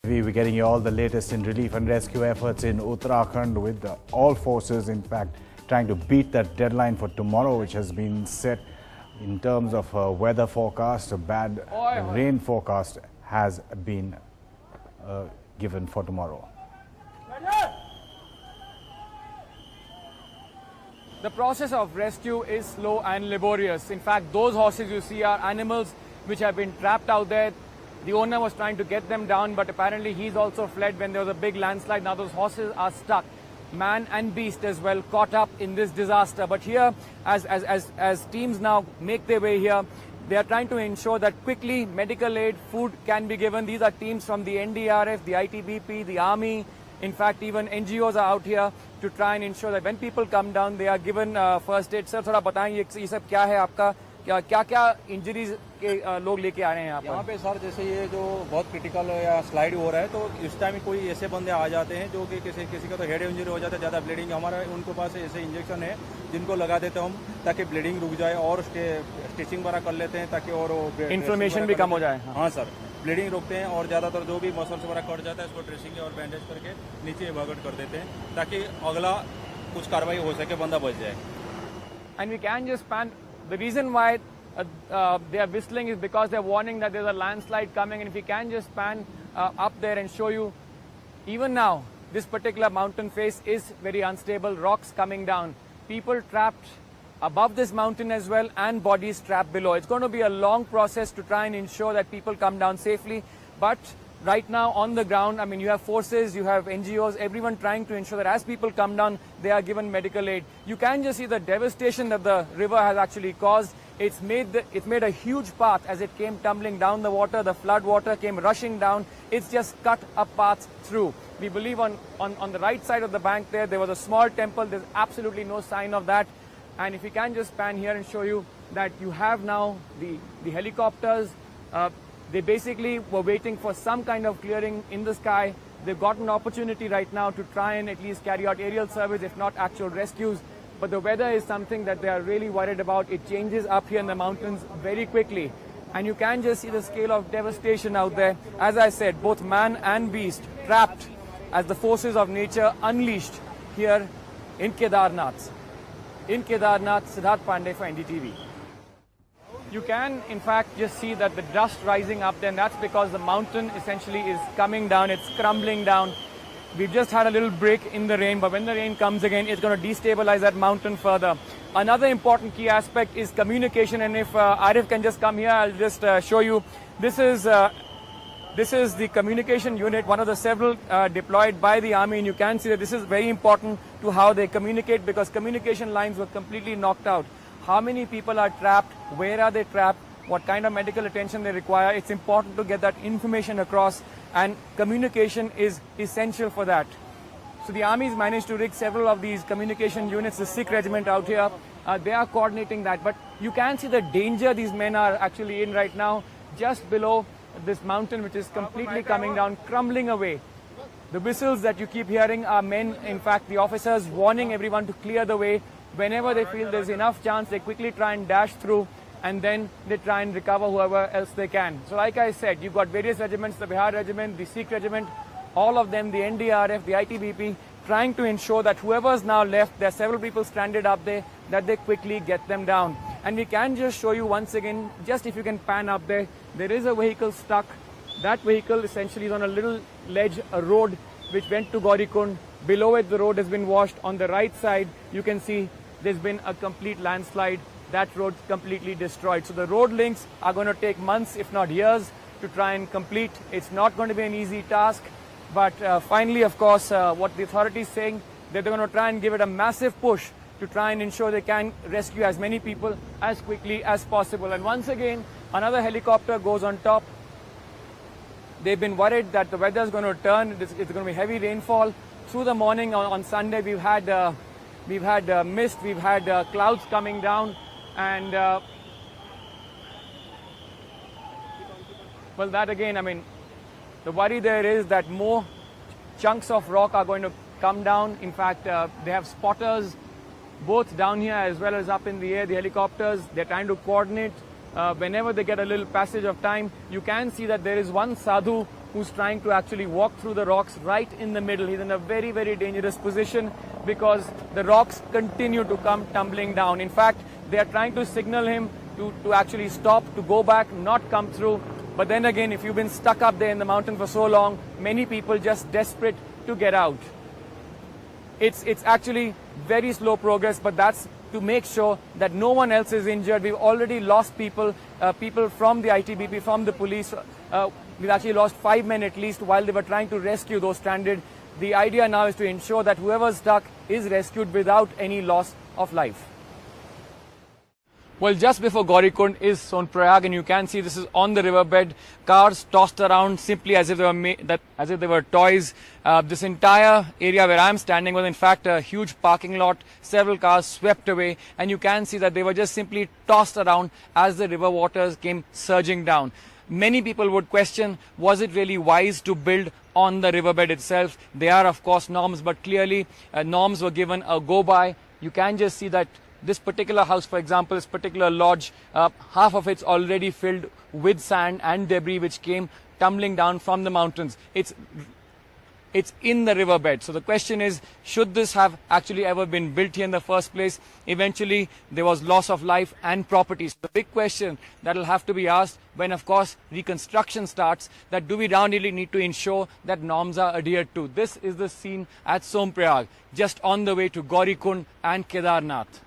We're getting you all the latest in relief and rescue efforts in Uttarakhand with all forces, in fact, trying to beat that deadline for tomorrow, which has been set in terms of weather forecast. A bad rain forecast has been given for tomorrow. The process of rescue is slow and laborious. In fact, those horses you see are animals which have been trapped out there. The owner was trying to get them down, but apparently he's also fled when there was a big landslide. Now those horses are stuck, man and beast as well, caught up in this disaster. But here, as teams now make their way here, they are trying to ensure that quickly medical aid, food can be given. These are teams from the NDRF, the ITBP, the army. In fact, even NGOs are out here to try and ensure that when people come down, they are given first aid. Sir, थोड़ा बताएं ये सब क्या है आपका, क्या injuries के लोग लेके आ रहे हैं यहाँ पे सर? जैसे ये जो बहुत क्रिटिकल या स्लाइड हो रहा है, तो इस टाइम कोई ऐसे बंदे आ जाते हैं जो कि किसी का तो हेड इंजरी हो जाता है, ज़्यादा ब्लीडिंग, हमारा उनके पास ऐसे इंजेक्शन है जिनको लगा देते हैं हम, ताकि ब्लीडिंग रुक जाए, और स्टिचिंग वगैरह कर लेते हैं ताकि और इन्फ्लेमेशन भी कम हो जाए। हाँ सर, ब्लीडिंग रोकते हैं, और ज़्यादातर जो भी मसल्स वगैरह कट जाता है उसको ड्रेसिंग और बैंडेज करके नीचे इवाकुएट कर देते हैं ताकि अगला कुछ कार्रवाई हो सके, बंदा बच जाए। And we can just pan. The reason why they are whistling is because they're warning that there's a landslide coming. And if we can just pan up there and show you, even now, this particular mountain face is very unstable, rocks coming down, people trapped above this mountain as well, and bodies trapped below. It's going to be a long process to try and ensure that people come down safely. But right now on the ground, I mean, you have forces, you have NGOs, everyone trying to ensure that as people come down, they are given medical aid. You can just see the devastation that the river has actually caused. It's made a huge path as it came tumbling down the water. The flood water came rushing down. It's just cut a path through. We believe on the right side of the bank there was a small temple. There's absolutely no sign of that. And if we can just pan here and show you that you have now the helicopters. They basically were waiting for some kind of clearing in the sky. They've got an opportunity right now to try and at least carry out aerial service, if not actual rescues. But the weather is something that they are really worried about. It changes up here in the mountains very quickly. And you can just see the scale of devastation out there. As I said, both man and beast trapped as the forces of nature unleashed here in Kedarnath. In Kedarnath, Siddharth Pandey for NDTV. You can, in fact, just see that the dust rising up there, and that's because the mountain essentially is coming down, it's crumbling down. We've just had a little break in the rain, but when the rain comes again, it's going to destabilize that mountain further. Another important key aspect is communication, and if Arif can just come here, I'll just show you. This is the communication unit, one of the several deployed by the army, and you can see that this is very important to how they communicate, because communication lines were completely knocked out. How many people are trapped? Where are they trapped? What kind of medical attention they require? It's important to get that information across, and communication is essential for that. So the army's managed to rig several of these communication units. The Sikh regiment out here, they are coordinating that. But you can see the danger these men are actually in right now, just below this mountain, which is completely coming down, crumbling away. The whistles that you keep hearing are men, in fact, the officers warning everyone to clear the way. Whenever they feel there's enough chance, they quickly try and dash through, and then they try and recover whoever else they can. So like I said, you've got various regiments, the Bihar regiment, the Sikh regiment, all of them, the NDRF, the ITBP, trying to ensure that whoever's now left, there are several people stranded up there, that they quickly get them down. And we can just show you once again, just if you can pan up there, there is a vehicle stuck. That vehicle essentially is on a little ledge, a road which went to Gaurikund. Below it, the road has been washed. On the right side, you can see there's been a complete landslide. That road completely destroyed. So the road links are going to take months, if not years, to try and complete. It's not going to be an easy task. But finally, of course, what the authorities are saying, that they're going to try and give it a massive push to try and ensure they can rescue as many people as quickly as possible. And once again, another helicopter goes on top. They've been worried that the weather is going to turn. It's going to be heavy rainfall. Through the morning on Sunday, we've had mist, we've had clouds coming down, and well, that again, I mean, the worry there is that more chunks of rock are going to come down. In fact, they have spotters both down here as well as up in the air. The helicopters, they're trying to coordinate whenever they get a little passage of time. You can see that there is one sadhu who's trying to actually walk through the rocks right in the middle. He's in a very, very dangerous position because the rocks continue to come tumbling down. In fact, they are trying to signal him to actually stop, to go back, not come through. But then again, if you've been stuck up there in the mountain for so long, many people just desperate to get out. It's actually very slow progress, but that's to make sure that no one else is injured. We've already lost people, people from the ITBP, from the police. We've actually lost 5 men at least while they were trying to rescue those stranded. The idea now is to ensure that whoever's stuck is rescued without any loss of life. Well, just before Gaurikund is Sonprayag, and you can see this is on the riverbed. Cars tossed around simply as if they were toys. This entire area where I'm standing was in fact a huge parking lot. Several cars swept away, and you can see that they were just simply tossed around as the river waters came surging down. Many people would question, was it really wise to build on the riverbed itself? There are of course norms, but clearly norms were given a go-by. You can just see that this particular house, for example, this particular lodge, half of it's already filled with sand and debris which came tumbling down from the mountains. It's in the riverbed. So the question is, should this have actually ever been built here in the first place? Eventually, there was loss of life and property. So the big question that will have to be asked when, of course, reconstruction starts, that do we now really need to ensure that norms are adhered to? This is the scene at Sonprayag, just on the way to Gaurikund and Kedarnath.